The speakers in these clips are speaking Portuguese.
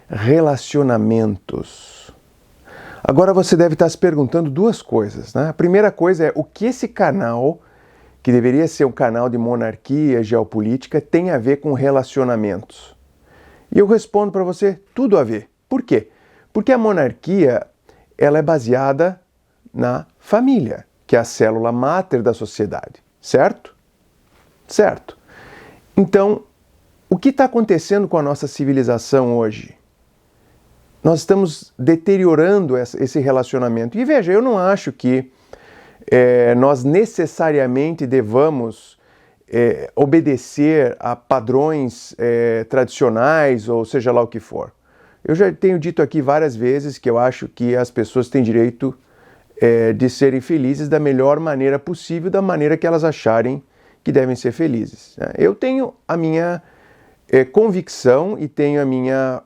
relacionamentos. Agora você deve estar se perguntando duas coisas, né? A primeira coisa é o que esse canal, que deveria ser um canal de monarquia, geopolítica, tem a ver com relacionamentos. E eu respondo para você, tudo a ver. Por quê? Porque a monarquia, ela é baseada na família, que é a célula máter da sociedade, certo? Certo. Então, o que está acontecendo com a nossa civilização hoje? Nós estamos deteriorando esse relacionamento. E veja, eu não acho que nós necessariamente devamos obedecer a padrões tradicionais, ou seja lá o que for. Eu já tenho dito aqui várias vezes que eu acho que as pessoas têm direito de serem felizes da melhor maneira possível, da maneira que elas acharem que devem ser felizes. Eu tenho a minha convicção e tenho a minha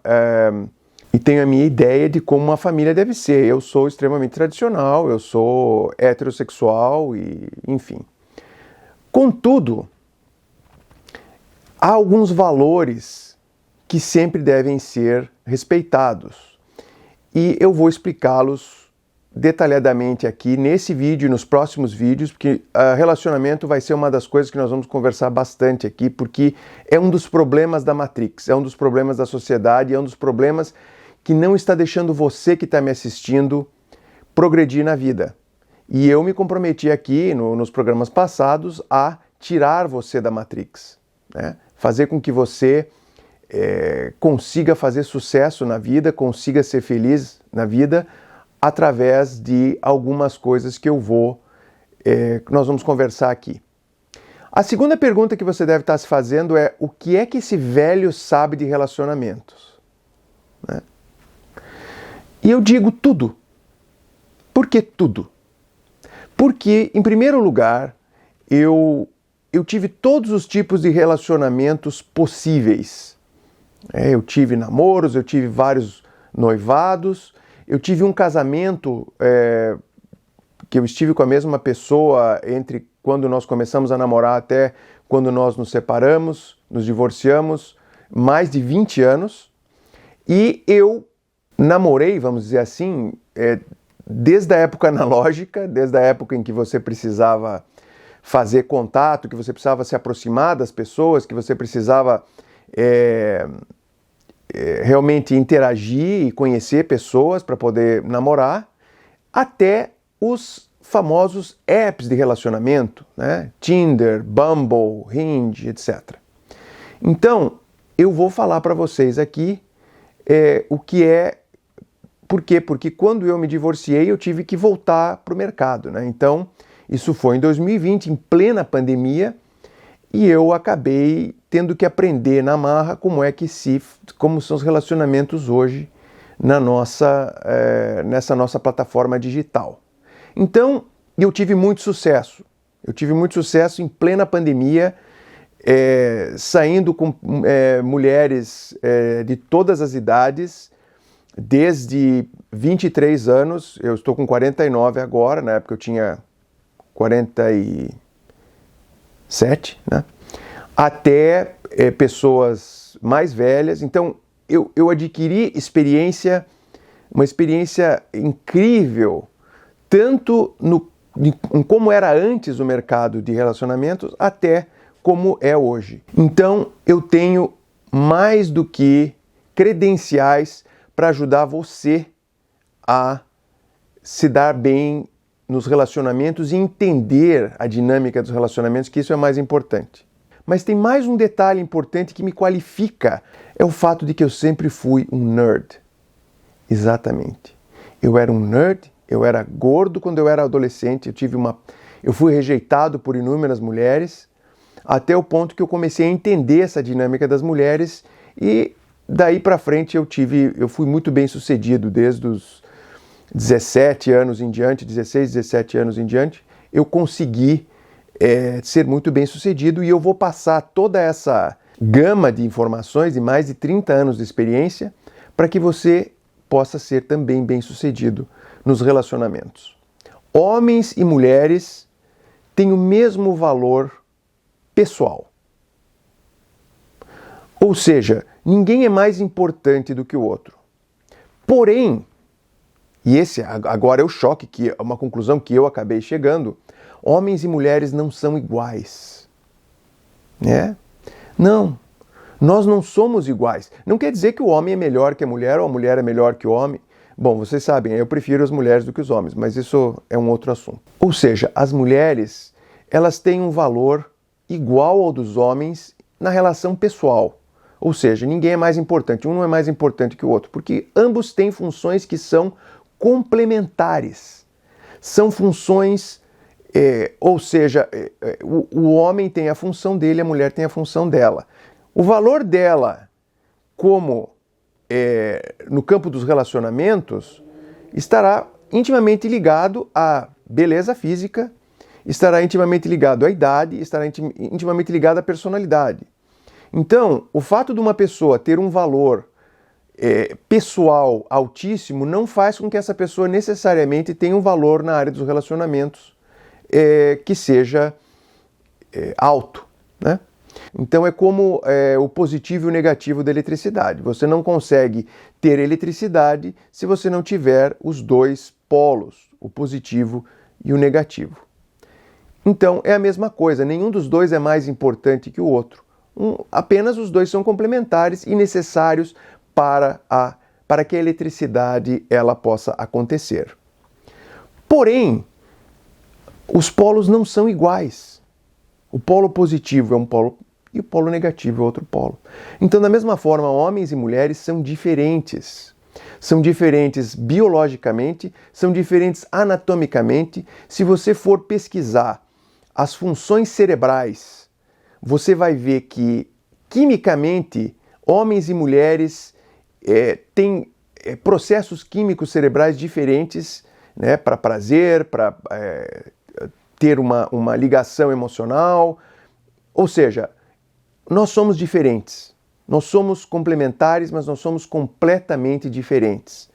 ideia de como uma família deve ser. Eu sou extremamente tradicional, eu sou heterossexual e enfim. Contudo, há alguns valores que sempre devem ser respeitados e eu vou explicá-los detalhadamente aqui nesse vídeo e nos próximos vídeos, porque relacionamento vai ser uma das coisas que nós vamos conversar bastante aqui, porque é um dos problemas da Matrix, é um dos problemas da sociedade, é um dos problemas que não está deixando você que está me assistindo progredir na vida. E eu me comprometi aqui nos programas passados a tirar você da Matrix, né? Fazer com que você consiga fazer sucesso na vida, consiga ser feliz na vida, através de algumas coisas que nós vamos conversar aqui. A segunda pergunta que você deve estar se fazendo é: o que é que esse velho sabe de relacionamentos? Né? E eu digo tudo. Por que tudo? Porque, em primeiro lugar, eu tive todos os tipos de relacionamentos possíveis. Eu tive namoros, eu tive vários noivados, eu tive um casamento que eu estive com a mesma pessoa entre quando nós começamos a namorar até quando nós nos separamos, nos divorciamos, mais de 20 anos. E eu namorei, vamos dizer assim, desde a época analógica, desde a época em que você precisava fazer contato, que você precisava se aproximar das pessoas, que você precisava realmente interagir e conhecer pessoas para poder namorar, até os famosos apps de relacionamento, né? Tinder, Bumble, Hinge, etc. Então, eu vou falar para vocês aqui o que é. Por quê? Porque quando eu me divorciei, eu tive que voltar para o mercado, né? Então, isso foi em 2020, em plena pandemia, e eu acabei tendo que aprender na marra como são os relacionamentos hoje nessa nossa plataforma digital. Então, eu tive muito sucesso. Eu tive muito sucesso em plena pandemia, saindo com mulheres de todas as idades, desde 23 anos, eu estou com 49 agora, na época eu tinha 47, né? Até pessoas mais velhas. Então, eu adquiri uma experiência incrível, tanto em como era antes o mercado de relacionamentos, até como é hoje. Então, eu tenho mais do que credenciais para ajudar você a se dar bem nos relacionamentos e entender a dinâmica dos relacionamentos, que isso é mais importante. Mas tem mais um detalhe importante que me qualifica, é o fato de que eu sempre fui um nerd. Exatamente. Eu era um nerd, eu era gordo quando eu era adolescente, eu fui rejeitado por inúmeras mulheres, até o ponto que eu comecei a entender essa dinâmica das mulheres e daí para frente eu fui muito bem sucedido desde os 17 anos em diante, 16, 17 anos em diante, eu consegui ser muito bem sucedido e eu vou passar toda essa gama de informações de mais de 30 anos de experiência para que você possa ser também bem sucedido nos relacionamentos. Homens e mulheres têm o mesmo valor pessoal. Ou seja, ninguém é mais importante do que o outro. Porém, e esse agora é o choque, que é uma conclusão que eu acabei chegando, homens e mulheres não são iguais. Né? Não, nós não somos iguais. Não quer dizer que o homem é melhor que a mulher ou a mulher é melhor que o homem. Bom, vocês sabem, eu prefiro as mulheres do que os homens, mas isso é um outro assunto. Ou seja, as mulheres, elas têm um valor igual ao dos homens na relação pessoal. Ou seja, ninguém é mais importante, um não é mais importante que o outro, porque ambos têm funções que são complementares. São funções, ou seja, o homem tem a função dele, a mulher tem a função dela. O valor dela como no campo dos relacionamentos estará intimamente ligado à beleza física, estará intimamente ligado à idade, estará intimamente ligado à personalidade. Então, o fato de uma pessoa ter um valor pessoal altíssimo não faz com que essa pessoa necessariamente tenha um valor na área dos relacionamentos que seja alto, né? Então é como o positivo e o negativo da eletricidade. Você não consegue ter eletricidade se você não tiver os dois polos, o positivo e o negativo. Então é a mesma coisa, nenhum dos dois é mais importante que o outro. Apenas os dois são complementares e necessários para que a eletricidade ela possa acontecer. Porém, os polos não são iguais. O polo positivo é um polo e o polo negativo é outro polo. Então, da mesma forma, homens e mulheres são diferentes. São diferentes biologicamente, são diferentes anatomicamente. Se você for pesquisar as funções cerebrais, você vai ver que, quimicamente, homens e mulheres têm processos químicos cerebrais diferentes, né, para prazer, para ter uma ligação emocional. Ou seja, nós somos diferentes. Nós somos complementares, mas nós somos completamente diferentes.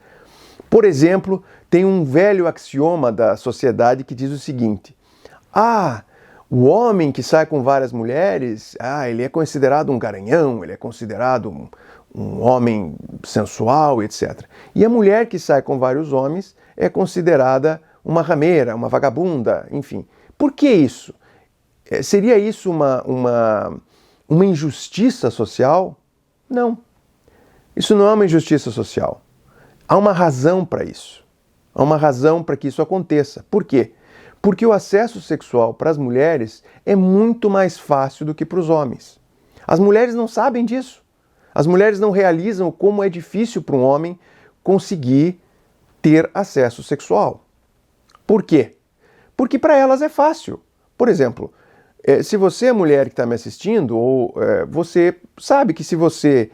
Por exemplo, tem um velho axioma da sociedade que diz o seguinte: o homem que sai com várias mulheres, ele é considerado um garanhão, ele é considerado um homem sensual, etc. E a mulher que sai com vários homens é considerada uma rameira, uma vagabunda, enfim. Por que isso? Seria isso uma injustiça social? Não. Isso não é uma injustiça social. Há uma razão para isso. Há uma razão para que isso aconteça. Por quê? Porque o acesso sexual para as mulheres é muito mais fácil do que para os homens. As mulheres não sabem disso. As mulheres não realizam como é difícil para um homem conseguir ter acesso sexual. Por quê? Porque para elas é fácil. Por exemplo, se você é mulher que está me assistindo, ou você sabe que se você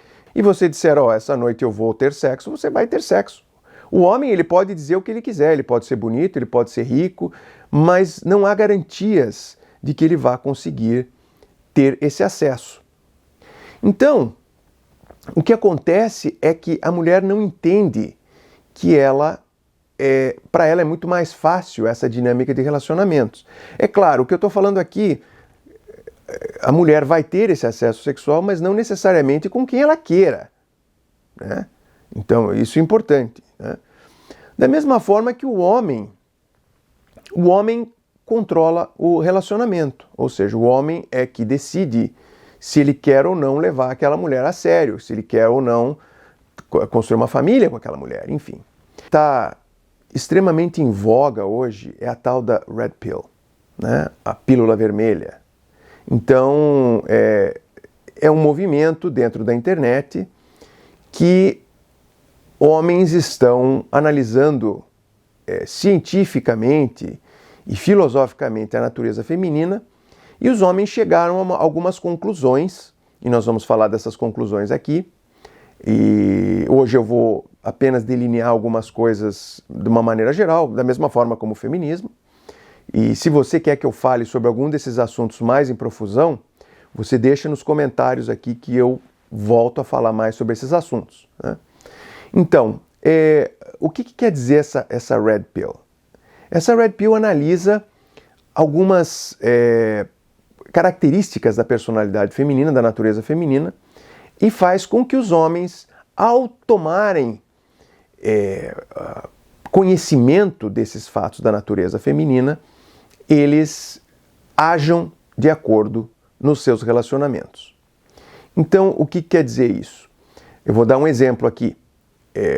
disser, essa noite eu vou ter sexo, você vai ter sexo. O homem, ele pode dizer o que ele quiser, ele pode ser bonito, ele pode ser rico, mas não há garantias de que ele vá conseguir ter esse acesso. Então, o que acontece é que a mulher não entende que para ela é muito mais fácil essa dinâmica de relacionamentos. É claro, o que eu estou falando aqui, a mulher vai ter esse acesso sexual, mas não necessariamente com quem ela queira, né? Então, isso é importante, né? Da mesma forma que o homem controla o relacionamento, ou seja, o homem é que decide se ele quer ou não levar aquela mulher a sério, se ele quer ou não construir uma família com aquela mulher, enfim. Está extremamente em voga hoje é a tal da Red Pill, né? A pílula vermelha. Então, é um movimento dentro da internet que homens estão analisando cientificamente e filosoficamente a natureza feminina, e os homens chegaram a algumas conclusões, e nós vamos falar dessas conclusões aqui. E hoje eu vou apenas delinear algumas coisas de uma maneira geral, da mesma forma como o feminismo. E se você quer que eu fale sobre algum desses assuntos mais em profusão, você deixa nos comentários aqui que eu volto a falar mais sobre esses assuntos, né? Então, o que quer dizer essa Red Pill? Essa Red Pill analisa algumas características da personalidade feminina, da natureza feminina, e faz com que os homens, ao tomarem conhecimento desses fatos da natureza feminina, eles ajam de acordo nos seus relacionamentos. Então, o que quer dizer isso? Eu vou dar um exemplo aqui.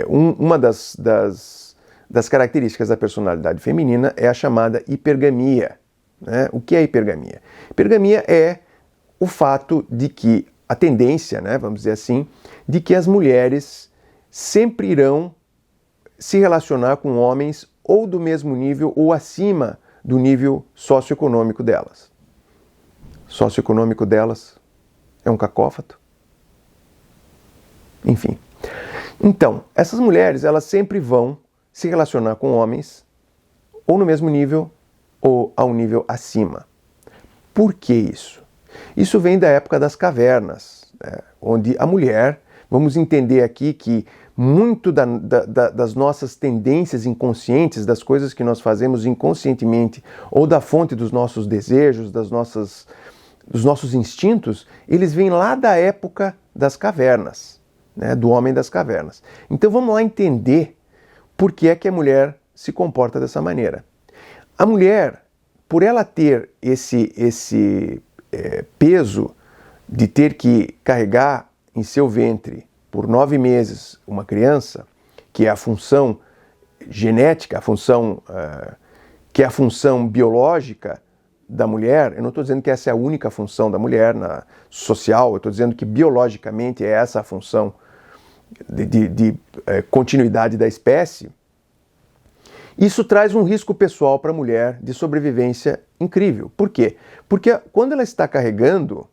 Uma das características da personalidade feminina é a chamada hipergamia, né? O que é hipergamia? Hipergamia é o fato de que, a tendência, né, vamos dizer assim, de que as mulheres sempre irão se relacionar com homens ou do mesmo nível ou acima do nível socioeconômico delas. Socioeconômico delas é um cacófato? Enfim. Então, essas mulheres, elas sempre vão se relacionar com homens ou no mesmo nível ou a um nível acima. Por que isso? Isso vem da época das cavernas, né, onde a mulher, vamos entender aqui que muito das nossas tendências inconscientes, das coisas que nós fazemos inconscientemente, ou da fonte dos nossos desejos, dos nossos instintos, eles vêm lá da época das cavernas, né, do homem das cavernas. Então vamos lá entender por que é que a mulher se comporta dessa maneira. A mulher, por ela ter esse peso de ter que carregar em seu ventre por 9 meses uma criança, que é a função genética, que é a função biológica da mulher, eu não estou dizendo que essa é a única função da mulher social, eu estou dizendo que biologicamente é essa a função de continuidade da espécie. Isso traz um risco pessoal para a mulher de sobrevivência incrível. Por quê? Porque quando ela está carregando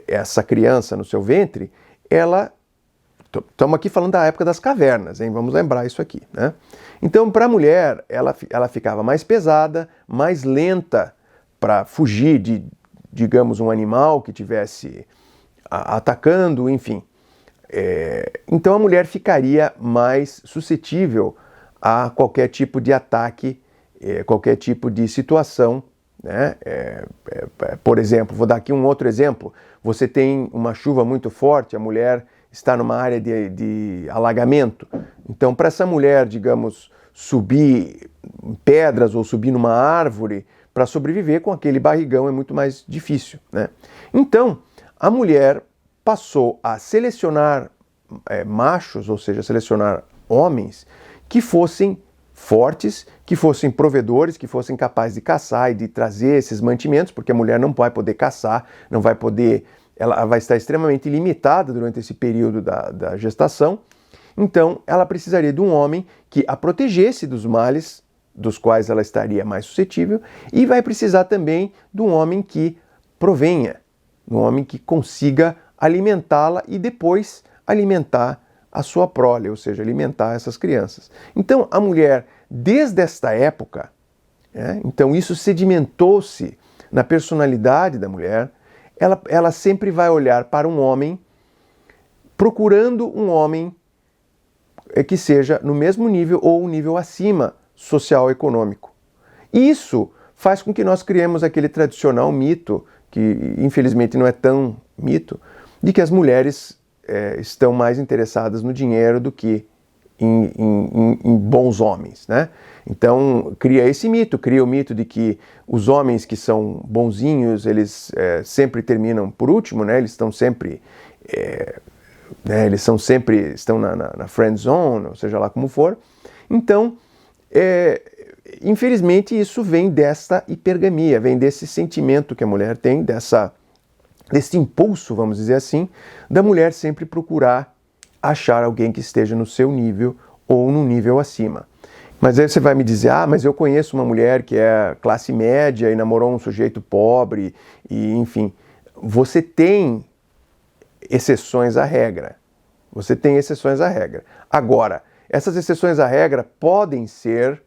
essa criança no seu ventre, estamos aqui falando da época das cavernas, hein? Vamos lembrar isso aqui, né? Então, para a mulher, ela ficava mais pesada, mais lenta para fugir de, digamos, um animal que estivesse atacando, enfim. Então a mulher ficaria mais suscetível a qualquer tipo de ataque, qualquer tipo de situação, né? Por exemplo, vou dar aqui um outro exemplo. Você tem uma chuva muito forte, a mulher está numa área de alagamento. Então, para essa mulher, digamos, subir pedras ou subir numa árvore para sobreviver com aquele barrigão é muito mais difícil, né? Então, a mulher passou a selecionar machos, ou seja, selecionar homens que fossem fortes, que fossem provedores, que fossem capazes de caçar e de trazer esses mantimentos, porque a mulher não vai poder caçar, não vai poder, ela vai estar extremamente limitada durante esse período da gestação. Então, ela precisaria de um homem que a protegesse dos males dos quais ela estaria mais suscetível, e vai precisar também de um homem que provenha, um homem que consiga alimentá-la e depois alimentar a sua prole, ou seja, alimentar essas crianças. Então, a mulher, desde esta época, então isso sedimentou-se na personalidade da mulher, ela sempre vai olhar para um homem, procurando um homem que seja no mesmo nível ou um nível acima social e econômico. Isso faz com que nós criemos aquele tradicional mito, que infelizmente não é tão mito, de que as mulheres estão mais interessadas no dinheiro do que em bons homens, né? Então cria esse mito, cria o mito de que os homens que são bonzinhos, eles sempre terminam por último, né? Eles estão sempre estão na friend zone, ou seja lá como for. Então, infelizmente isso vem desta hipergamia, vem desse sentimento que a mulher tem, desse impulso, vamos dizer assim, da mulher sempre procurar achar alguém que esteja no seu nível ou no nível acima. Mas aí você vai me dizer, mas eu conheço uma mulher que é classe média e namorou um sujeito pobre, e enfim, você tem exceções à regra. Você tem exceções à regra. Agora, essas exceções à regra podem ser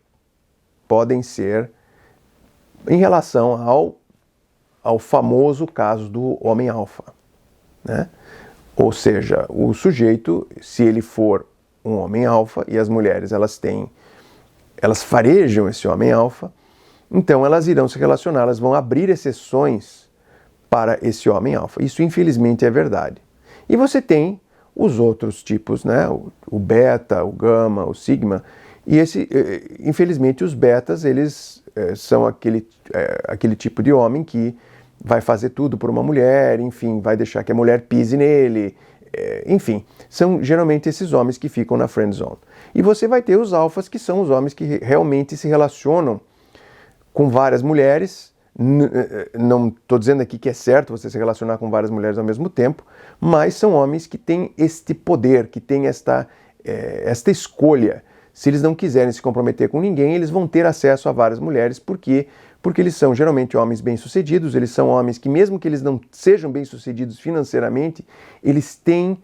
em relação ao famoso caso do homem alfa, né? Ou seja, o sujeito, se ele for um homem alfa, e as mulheres elas farejam esse homem alfa, então elas irão se relacionar, elas vão abrir exceções para esse homem alfa. Isso infelizmente é verdade. E você tem os outros tipos, né? O beta, o gama, o sigma. E infelizmente, os betas, eles são aquele tipo de homem que vai fazer tudo por uma mulher, enfim, vai deixar que a mulher pise nele, enfim, são geralmente esses homens que ficam na friend zone. E você vai ter os alfas, que são os homens que realmente se relacionam com várias mulheres. Não estou dizendo aqui que é certo você se relacionar com várias mulheres ao mesmo tempo, mas são homens que têm este poder, que têm esta escolha. Se eles não quiserem se comprometer com ninguém, eles vão ter acesso a várias mulheres. Por quê? Porque eles são geralmente homens bem-sucedidos, eles são homens que, mesmo que eles não sejam bem-sucedidos financeiramente, eles têm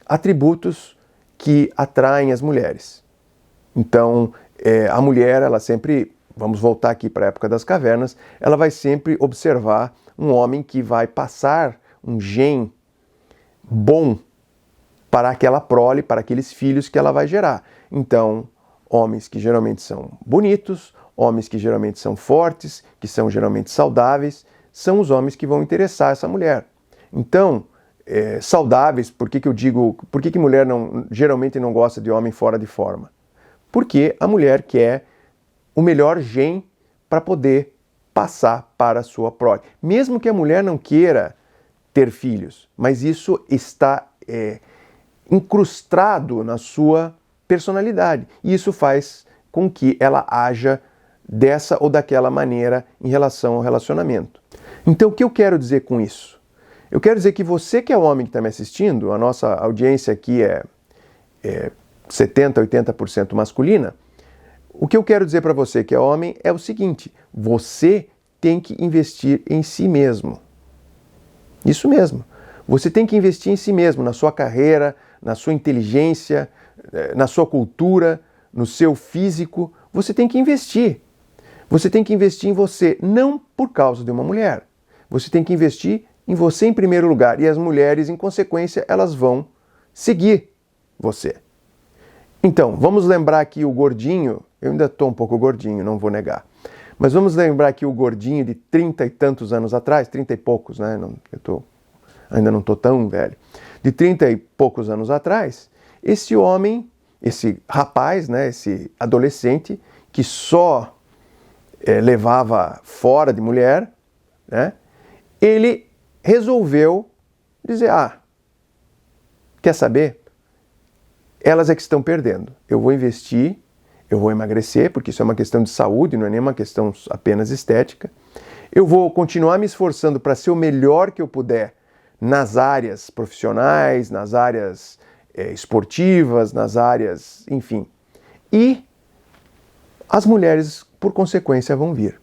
atributos que atraem as mulheres. Então, a mulher, ela sempre, vamos voltar aqui para a época das cavernas, ela vai sempre observar um homem que vai passar um gene bom para aquela prole, para aqueles filhos que ela vai gerar. Então, homens que geralmente são bonitos, homens que geralmente são fortes, que são geralmente saudáveis, são os homens que vão interessar essa mulher. Então, saudáveis, por que mulher geralmente não gosta de homem fora de forma? Porque a mulher quer o melhor gene para poder passar para a sua prole. Mesmo que a mulher não queira ter filhos, mas isso está incrustado na sua personalidade. E isso faz com que ela haja dessa ou daquela maneira em relação ao relacionamento. Então, o que eu quero dizer com isso? Eu quero dizer que você que é o homem que está me assistindo, a nossa audiência aqui é 70%, 80% masculina, o que eu quero dizer para você que é homem é o seguinte: você tem que investir em si mesmo. Isso mesmo. Você tem que investir em si mesmo, na sua carreira, na sua inteligência, na sua cultura, no seu físico. Você tem que investir. Você tem que investir em você, não por causa de uma mulher. Você tem que investir em você em primeiro lugar. E as mulheres, em consequência, elas vão seguir você. Então, vamos lembrar aqui o gordinho. Eu ainda estou um pouco gordinho, não vou negar. Mas vamos lembrar aqui o gordinho de 30 e tantos anos atrás, 30 e poucos, né? Ainda não estou tão velho. De 30 e poucos anos atrás, esse homem, esse rapaz, né, esse adolescente que só levava fora de mulher, né, ele resolveu dizer: quer saber? Elas é que estão perdendo. Eu vou investir, eu vou emagrecer, porque isso é uma questão de saúde, não é nem uma questão apenas estética. Eu vou continuar me esforçando para ser o melhor que eu puder nas áreas profissionais, nas áreas esportivas, nas áreas, enfim. E as mulheres, por consequência, vão vir.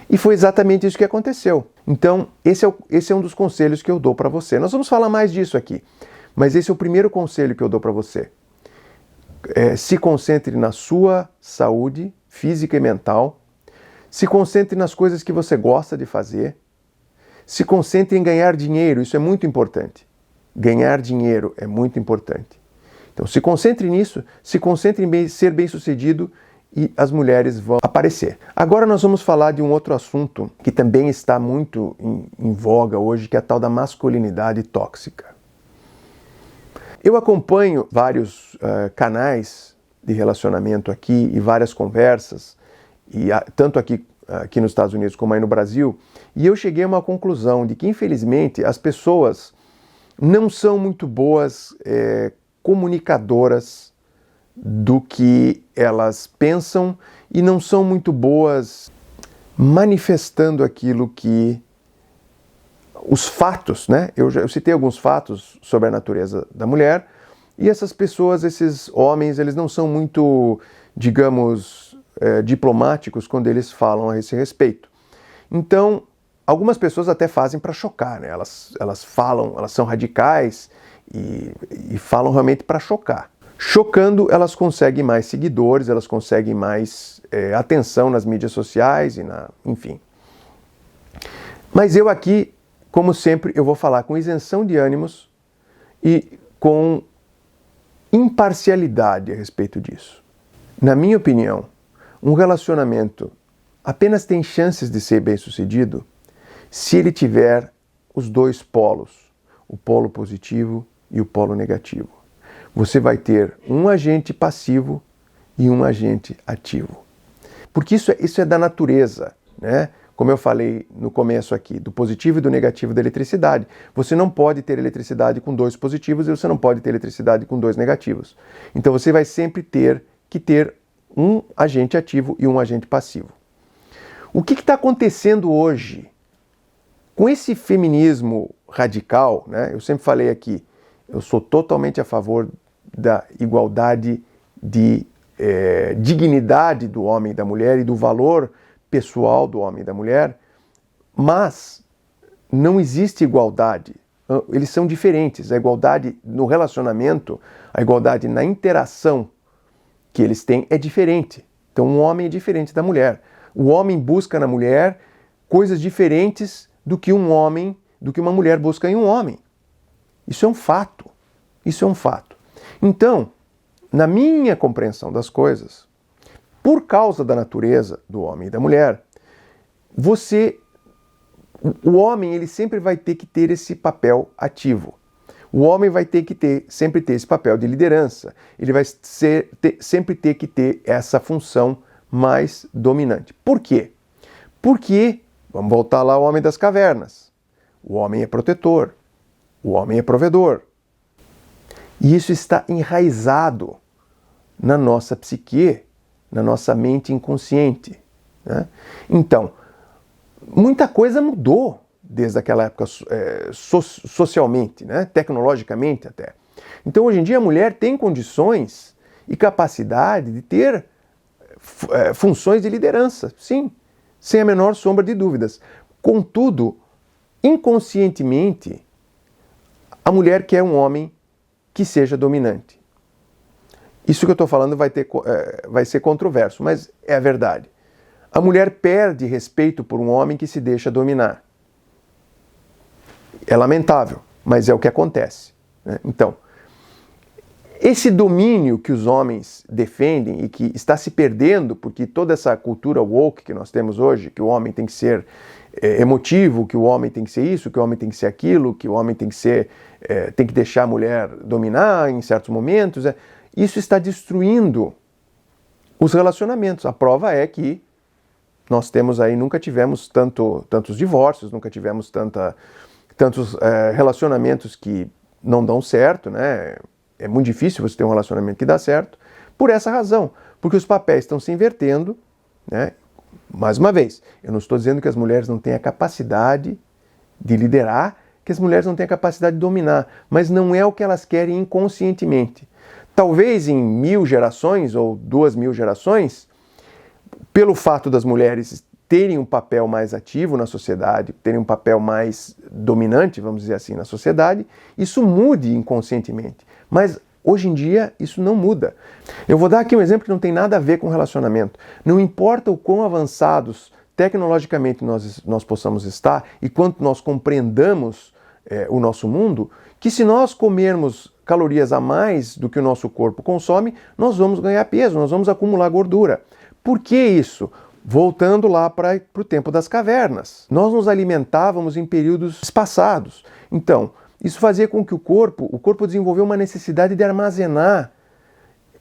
E foi exatamente isso que aconteceu. Então, esse é um dos conselhos que eu dou para você. Nós vamos falar mais disso aqui, mas esse é o primeiro conselho que eu dou para você. Se concentre na sua saúde física e mental, se concentre nas coisas que você gosta de fazer, se concentre em ganhar dinheiro, isso é muito importante. Ganhar dinheiro é muito importante. Então, se concentre nisso, se concentre em ser bem-sucedido e as mulheres vão aparecer. Agora nós vamos falar de um outro assunto que também está muito em voga hoje, que é a tal da masculinidade tóxica. Eu acompanho vários canais de relacionamento aqui e várias conversas, tanto aqui nos Estados Unidos como aí no Brasil, e eu cheguei a uma conclusão de que, infelizmente, as pessoas não são muito boas comunicadoras do que elas pensam e não são muito boas manifestando aquilo que... os fatos, né? Eu citei alguns fatos sobre a natureza da mulher, e essas pessoas, esses homens, eles não são muito, digamos, diplomáticos quando eles falam a esse respeito. Então, algumas pessoas até fazem para chocar, né? Elas falam, elas são radicais e falam realmente para chocar. Chocando, elas conseguem mais seguidores, elas conseguem mais atenção nas mídias sociais enfim. Mas eu aqui, como sempre, eu vou falar com isenção de ânimos e com imparcialidade a respeito disso. Na minha opinião, um relacionamento apenas tem chances de ser bem-sucedido se ele tiver os dois polos. o polo positivo e o polo negativo. Você vai ter um agente passivo e um agente ativo. Porque isso é da natureza, né? Como eu falei no começo aqui, do positivo e do negativo da eletricidade. Você não pode ter eletricidade com dois positivos e você não pode ter eletricidade com dois negativos. Então você vai sempre ter que ter um agente ativo e um agente passivo. O que está acontecendo hoje? Com esse feminismo radical, né? Eu sempre falei aqui, eu sou totalmente a favor da igualdade de dignidade do homem e da mulher e do valor pessoal do homem e da mulher, mas não existe igualdade. Eles são diferentes. A igualdade no relacionamento, a igualdade na interação que eles têm é diferente. Então, um homem é diferente da mulher. O homem busca na mulher coisas diferentes do que uma mulher busca em um homem. Isso é um fato. Isso é um fato. Então, na minha compreensão das coisas, por causa da natureza do homem e da mulher, o homem ele sempre vai ter que ter esse papel ativo. O homem vai ter que sempre ter esse papel de liderança. Ele vai sempre ter que ter essa função mais dominante. Por quê? Porque, vamos voltar lá ao homem das cavernas. O homem é protetor. O homem é provedor. E isso está enraizado na nossa psique, na nossa mente inconsciente, né? Então, muita coisa mudou desde aquela época socialmente, né? Tecnologicamente até. Então, hoje em dia, a mulher tem condições e capacidade de ter funções de liderança, sim, sem a menor sombra de dúvidas. Contudo, inconscientemente, a mulher quer um homem que seja dominante. Isso que eu estou falando vai ser controverso, mas é a verdade. A mulher perde respeito por um homem que se deixa dominar. É lamentável, mas é o que acontece, né? Então, esse domínio que os homens defendem e que está se perdendo, porque toda essa cultura woke que nós temos hoje, que o homem tem que ser emotivo, que o homem tem que ser isso, que o homem tem que ser aquilo, que o homem tem que deixar a mulher dominar em certos momentos, isso está destruindo os relacionamentos. A prova é que nós temos aí, nunca tivemos tantos divórcios, nunca tivemos tantos relacionamentos que não dão certo, né? É muito difícil você ter um relacionamento que dá certo, por essa razão, porque os papéis estão se invertendo, né? Mais uma vez, eu não estou dizendo que as mulheres não têm a capacidade de liderar, que as mulheres não têm a capacidade de dominar, mas não é o que elas querem inconscientemente. Talvez em 1000 gerações ou 2000 gerações, pelo fato das mulheres terem um papel mais ativo na sociedade, terem um papel mais dominante, vamos dizer assim, na sociedade, isso mude inconscientemente. Mas hoje em dia isso não muda. Eu vou dar aqui um exemplo que não tem nada a ver com relacionamento. Não importa o quão avançados tecnologicamente nós possamos estar e quanto nós compreendamos o nosso mundo, que se nós comermos calorias a mais do que o nosso corpo consome, nós vamos ganhar peso, nós vamos acumular gordura. Por que isso? Voltando lá para o tempo das cavernas. Nós nos alimentávamos em períodos espaçados. Então, isso fazia com que o corpo desenvolveu uma necessidade de armazenar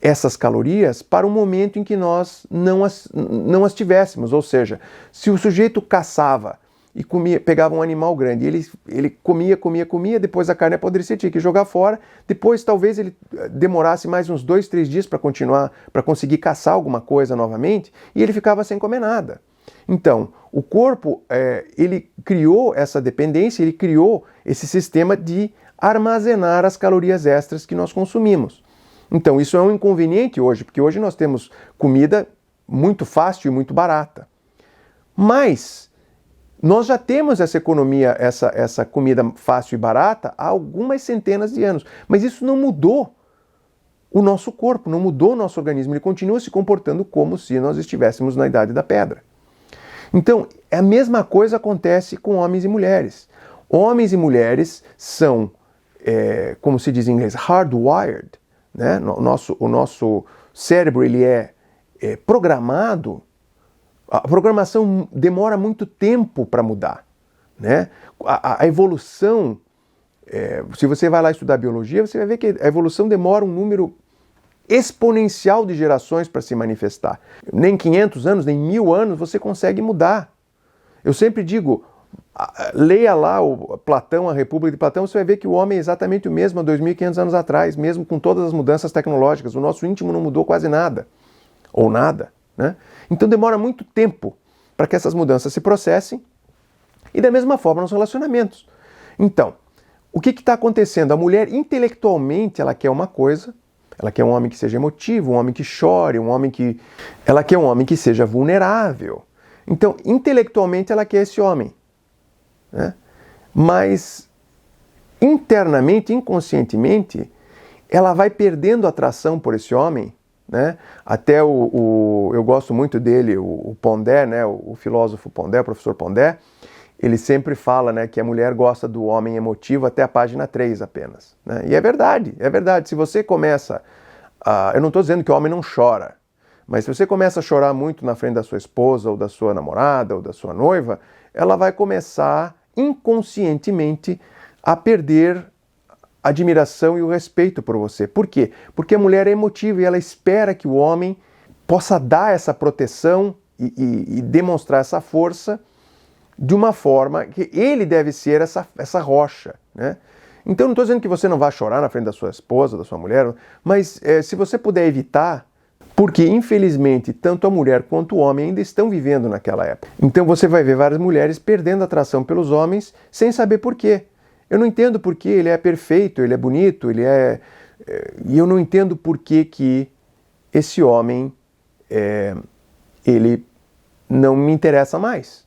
essas calorias para o momento em que nós não as tivéssemos. Ou seja, se o sujeito caçava e pegava um animal grande, ele comia, depois a carne apodrecia, tinha que jogar fora, depois talvez ele demorasse mais uns 2, 3 dias para conseguir caçar alguma coisa novamente, e ele ficava sem comer nada. Então, o corpo, ele criou essa dependência, ele criou esse sistema de armazenar as calorias extras que nós consumimos. Então, isso é um inconveniente hoje, porque hoje nós temos comida muito fácil e muito barata. Mas nós já temos essa economia, essa comida fácil e barata há algumas centenas de anos. Mas isso não mudou o nosso corpo, não mudou o nosso organismo. Ele continua se comportando como se nós estivéssemos na Idade da Pedra. Então, a mesma coisa acontece com homens e mulheres. Homens e mulheres são, como se diz em inglês, hardwired, né? O nosso cérebro ele é programado. A programação demora muito tempo para mudar, né? A evolução Se você vai lá estudar biologia, você vai ver que a evolução demora um número exponencial de gerações para se manifestar. Nem 500 anos, nem 1000 anos você consegue mudar. Eu sempre digo, leia lá o Platão, a República de Platão, você vai ver que o homem é exatamente o mesmo há 2500 anos atrás, mesmo com todas as mudanças tecnológicas. O nosso íntimo não mudou quase nada, ou nada, né? Então demora muito tempo para que essas mudanças se processem, e da mesma forma nos relacionamentos. Então, o que está acontecendo? A mulher, intelectualmente, ela quer uma coisa, ela quer um homem que seja emotivo, um homem que chore, ela quer um homem que seja vulnerável. Então, intelectualmente, ela quer esse homem, né? Mas, internamente, inconscientemente, ela vai perdendo atração por esse homem, né? Até eu gosto muito dele, o Pondé, né? O filósofo Pondé, o professor Pondé, ele sempre fala, né, que a mulher gosta do homem emotivo até a página 3 apenas, né? E é verdade, é verdade. Se você começa eu não estou dizendo que o homem não chora, mas se você começa a chorar muito na frente da sua esposa, ou da sua namorada, ou da sua noiva, ela vai começar inconscientemente a perder a admiração e o respeito por você. Por quê? Porque a mulher é emotiva e ela espera que o homem possa dar essa proteção e demonstrar essa força de uma forma que ele deve ser essa rocha, né? Então não estou dizendo que você não vai chorar na frente da sua esposa, da sua mulher, mas se você puder evitar, porque infelizmente tanto a mulher quanto o homem ainda estão vivendo naquela época. Então você vai ver várias mulheres perdendo atração pelos homens sem saber por quê. Eu não entendo por que ele é perfeito, ele é bonito, e eu não entendo por que esse homem ele não me interessa mais.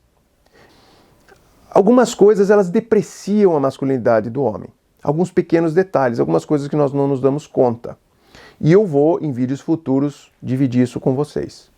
Algumas coisas elas depreciam a masculinidade do homem. Alguns pequenos detalhes, algumas coisas que nós não nos damos conta. E eu vou, em vídeos futuros, dividir isso com vocês.